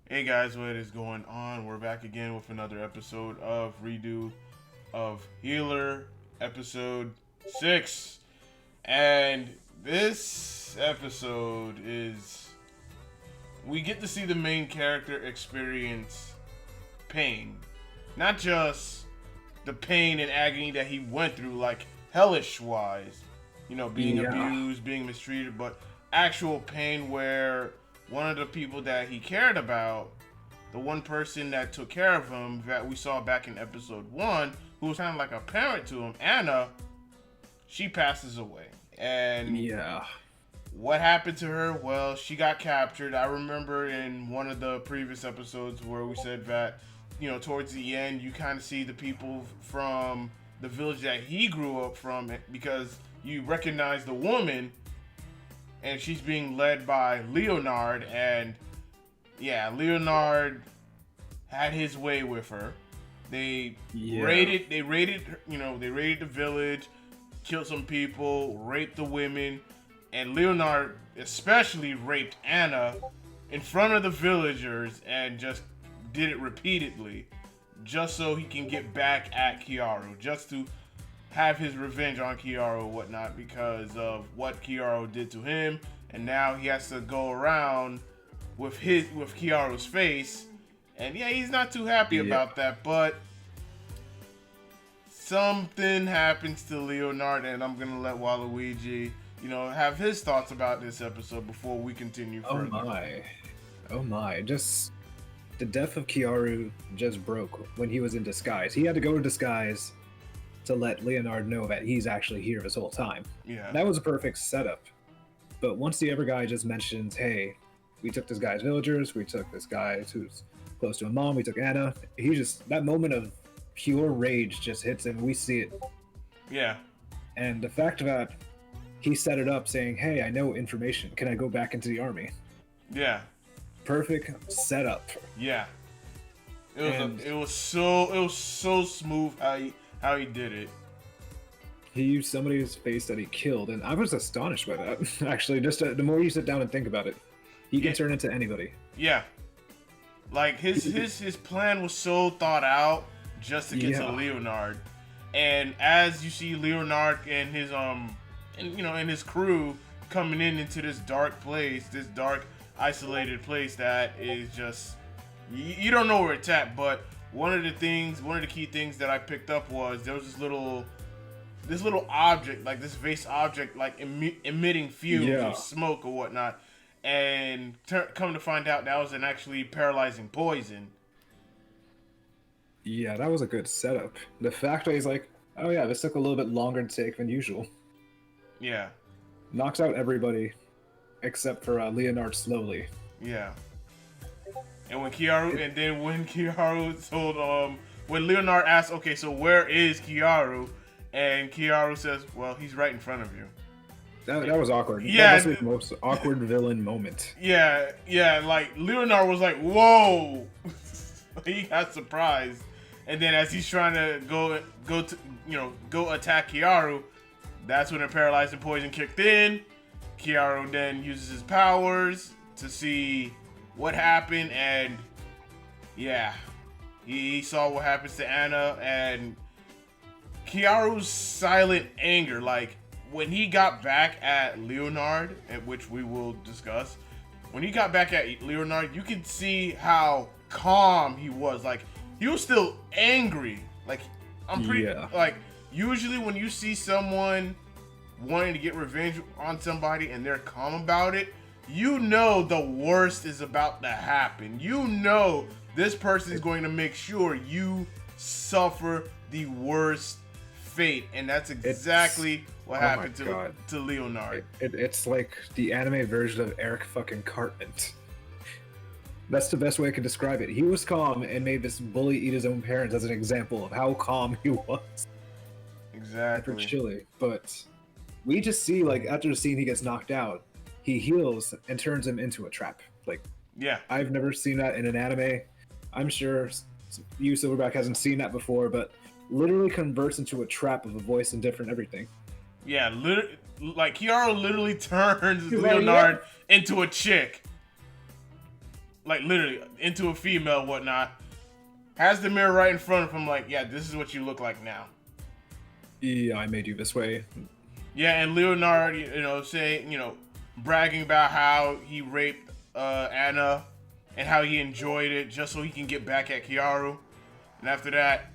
Hey guys, what is going on? We're back again with another episode of Redo of Healer, episode 6. And this episode is. We get to see the main character experience pain. Not just the pain and agony that he went through, like hellish wise, being Yeah. abused, being mistreated, but actual pain where one of the people that he cared about, the one person that took care of him that we saw back in episode 1, who was kind of like a parent to him, Anna, she passes away. And Yeah. what happened to her? Well, she got captured. I remember in one of the previous episodes where we said that, towards the end, you kind of see the people from the village that he grew up from because you recognize the woman and she's being led by Leonard. And yeah, Leonard had his way with her. They Yeah. raided the village, killed some people, raped the women, and Leonard especially raped Anna in front of the villagers and just did it repeatedly just so he can get back at Kiaru, just to have his revenge on Kiaru and whatnot because of what Kiaru did to him, and now he has to go around with Kiaru's face, and yeah, he's not too happy about that, but something happens to Leonard, and I'm gonna let Waluigi, have his thoughts about this episode before we continue Oh further. my. Oh my. Just the death of Kiaru just broke when he was in disguise. He had to go in disguise to let Leonard know that he's actually here this whole time. Yeah. That was a perfect setup. But once the other guy just mentions, hey, we took this guy's villagers, we took this guy who's close to a mom, we took Anna, he just, that moment of pure rage just hits him. We see it. Yeah. And the fact that he set it up saying, hey, I know information. Can I go back into the army? Yeah. Perfect setup. Yeah. And It was so smooth how he did it. he used somebody's face that he killed, and I was astonished by that. Actually, just the more you sit down and think about it, he can turn into anybody. Yeah. Like his plan was so thought out just to get to Leonard. And as you see Leonard and his and his crew coming into this dark place, this dark isolated place that is just you don't know where it's at, but one of the key things that I picked up was there was this little object, like this vase object, like emitting fumes of smoke or whatnot, and come to find out that was an actually paralyzing poison. Yeah, that was a good setup. The fact that he's like, oh yeah, this took a little bit longer to take than usual. Yeah. Knocks out everybody except for Leonard slowly. Yeah. And when Kiaru told when Leonard asked, okay, so where is Kiaru? And Kiaru says, well, he's right in front of you. That was awkward. Yeah. That was the most awkward villain moment. Yeah, like Leonard was like, whoa. He got surprised. And then as he's trying to go attack Kiaru, that's when the paralyzing poison kicked in. Kiaru then uses his powers to see what happened, and yeah, he saw what happens to Anna, and Kiaru's silent anger, like when he got back at Leonard, which we will discuss, when he got back at Leonard, you could see how calm he was. Like, he was still angry. Like, like, usually when you see someone wanting to get revenge on somebody and they're calm about it, you know the worst is about to happen. You know this person is going to make sure you suffer the worst fate, and that's exactly what happened to Leonard. It's like the anime version of Eric fucking Cartman. That's the best way I could describe it. He was calm and made this bully eat his own parents as an example of how calm he was. Exactly. For Chile, but we just see, like, after the scene he gets knocked out, he heals and turns him into a trap. Like, yeah, I've never seen that in an anime. I'm sure you, Silverback, hasn't seen that before, but literally converts into a trap of a voice and different everything. Yeah, like Kiara literally turns Leonard into a chick. like literally into a female, whatnot. Has the mirror right in front of him, like, yeah, this is what you look like now. Yeah, I made you this way. Yeah, and Leonard, saying, bragging about how he raped Anna and how he enjoyed it just so he can get back at Kiaru. And after that,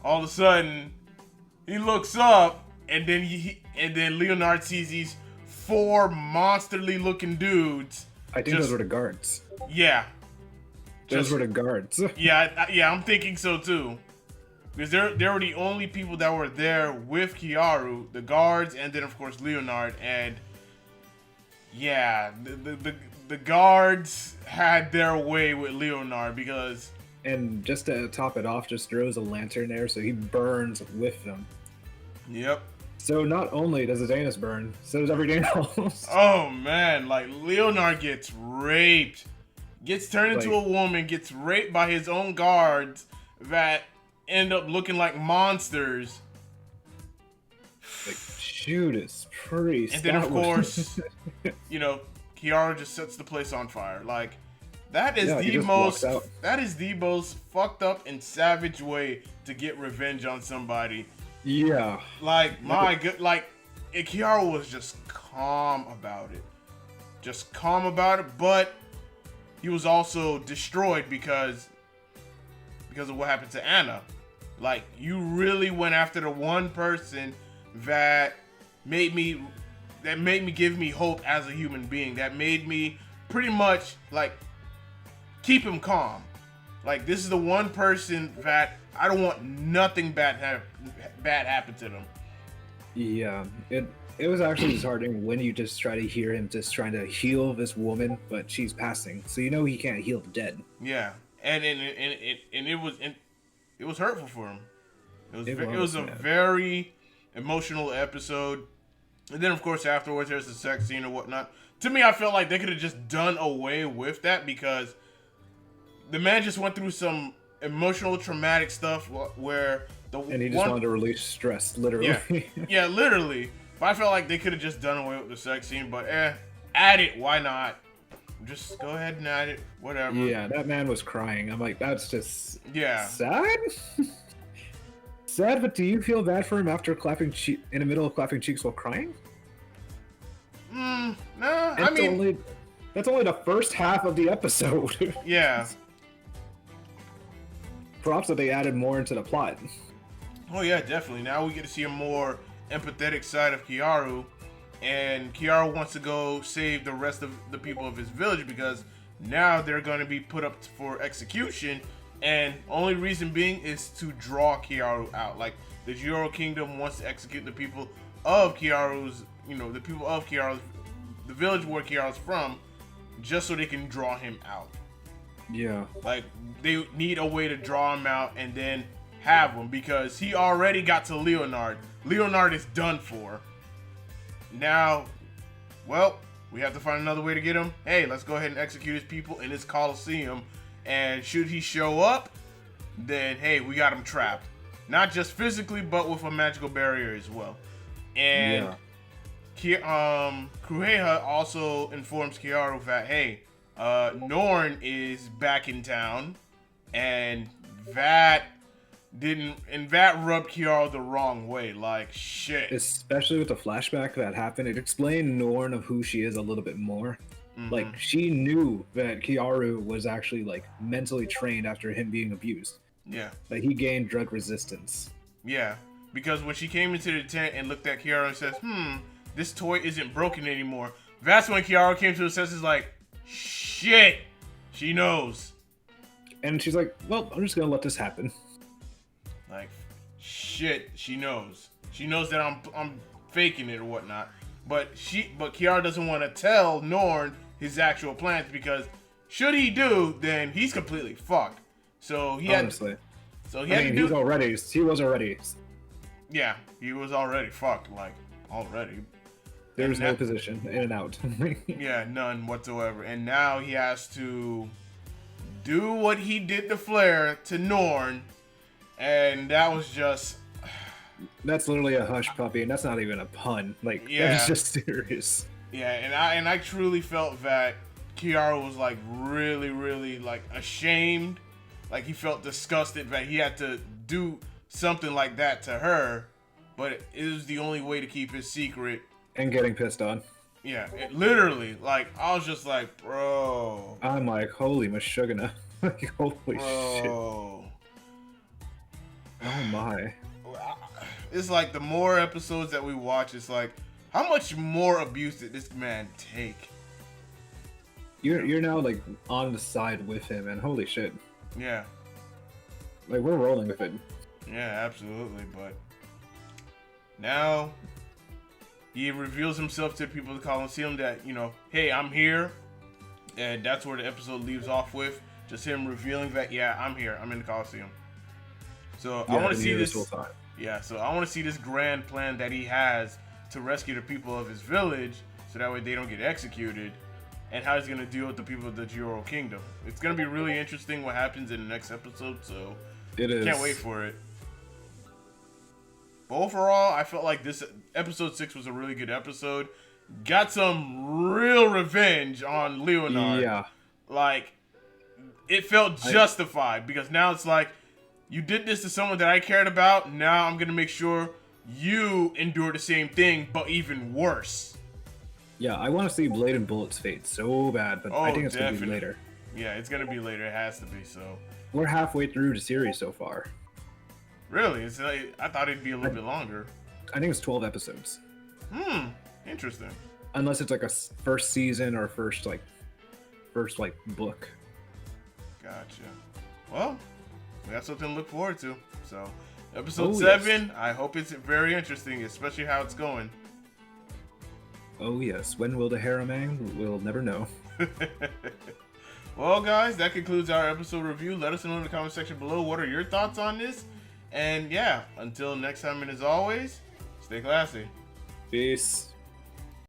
all of a sudden, he looks up, and then Leonard sees these 4 monsterly looking dudes. I think those were the guards. Yeah. Those were the guards. Yeah, I'm thinking so too. Because they were the only people that were there with Kiaru, the guards, and then of course Leonard. And yeah, the guards had their way with Leonard because. And just to top it off, just throws a lantern there, so he burns with them. Yep. So not only does his anus burn, so does everything else. Oh man, like Leonard gets raped, gets turned into a woman, gets raped by his own guards that end up looking like monsters. Like Judas Priest. And then of course, Kiaru just sets the place on fire. Like that is the most fucked up and savage way to get revenge on somebody. Yeah. Like my good, like Kiaru was just calm about it. But he was also destroyed because of what happened to Anna. Like, you really went after the one person that made me give me hope as a human being. That made me pretty much like keep him calm. Like, this is the one person that I don't want nothing bad happen to them. Yeah, it was actually disheartening when you just try to hear him just trying to heal this woman, but she's passing, so he can't heal the dead. Yeah, and it was hurtful for him. It was a very emotional episode. And then, of course, afterwards, there's the sex scene or whatnot. To me, I felt like they could have just done away with that because the man just went through some emotional, traumatic stuff where and he just wanted to release stress, literally. Yeah, literally. But I felt like they could have just done away with the sex scene. But add it. Why not? Just go ahead and add it. Whatever. Yeah, that man was crying. I'm like, that's just sad. Sad, but do you feel bad for him after in the middle of clapping cheeks while crying? No, that's only the first half of the episode. Yeah. Props that they added more into the plot. Oh yeah, definitely. Now we get to see a more empathetic side of Kiaru, and Kiaru wants to go save the rest of the people of his village because now they're going to be put up for execution, and only reason being is to draw Kiaru out. Like, the Jiro Kingdom wants to execute the people of Kiaru's, the village where Kiaru's from, just so they can draw him out. Yeah. Like, they need a way to draw him out and then have him because he already got to Leonard. Leonard is done for. Now, well, we have to find another way to get him. Hey, let's go ahead and execute his people in this Coliseum. And should he show up, then hey, we got him trapped. Not just physically, but with a magical barrier as well. And Kureha also informs Kiaru that, hey, Norn is back in town, and that rubbed Kiaru the wrong way. Like, shit. Especially with the flashback that happened, it explained Norn of who she is a little bit more. Mm-hmm. Like, she knew that Kiaru was actually like mentally trained after him being abused. Yeah. That he gained drug resistance. Yeah, because when she came into the tent and looked at Kiaru and says, this toy isn't broken anymore. That's when Kiaru came to her senses like, shit, she knows. And she's like, well, I'm just gonna let this happen. Like, shit, she knows. She knows that I'm faking it or whatnot. But Kiaru doesn't want to tell Norn his actual plans because should he do, then he's completely fucked. So he was already. Yeah, he was already fucked. Like, already. There was no position in and out. Yeah, none whatsoever. And now he has to do what he did to Flare to Norn, and that was just. That's literally a hush puppy, and that's not even a pun. Like, that's just serious. Yeah, and I truly felt that Kiara was like really like ashamed, like he felt disgusted that he had to do something like that to her, but it was the only way to keep his secret. And getting pissed on. Yeah, it literally, like, I was just like, bro. I'm like, holy mashugana. Like, holy shit. Bro. Oh my. It's like the more episodes that we watch, it's like, how much more abuse did this man take? You're now like on the side with him, and holy shit. Yeah. Like, we're rolling with it. Yeah, absolutely. But now he reveals himself to the people of the Coliseum that, you know, hey, I'm here. And that's where the episode leaves off with. Just him revealing that, yeah, I'm here. I'm in the Coliseum. So Yeah, I want to see this. whole time. Yeah, so I want to see this grand plan that he has to rescue the people of his village, so that way they don't get executed, and how he's gonna deal with the people of the Jiro Kingdom. It's gonna be really interesting what happens in the next episode. So It is. can't wait for it. But overall, I felt like this episode 6 was a really good episode. Got some real revenge on Leonard. Yeah. Like, it felt justified because now it's like, you did this to someone that I cared about. Now I'm gonna make sure you endure the same thing, but even worse. Yeah, I want to see Blade and Bullet's fate so bad, but I think it's going to be later. Yeah, it's gonna be later. It has to be. So We're halfway through the series so far. really, it's like, I thought it'd be a little bit longer. I think it's 12 episodes. Interesting. Unless it's like a first season or first book. Gotcha. Well, we got something to look forward to. So, episode Oh, 7, I hope it's very interesting, especially how it's going. Oh yes, when will the harem end? We'll never know. Well, guys, that concludes our episode review. Let us know in the comment section below what are your thoughts on this. And yeah, until next time, and as always, stay classy. Peace.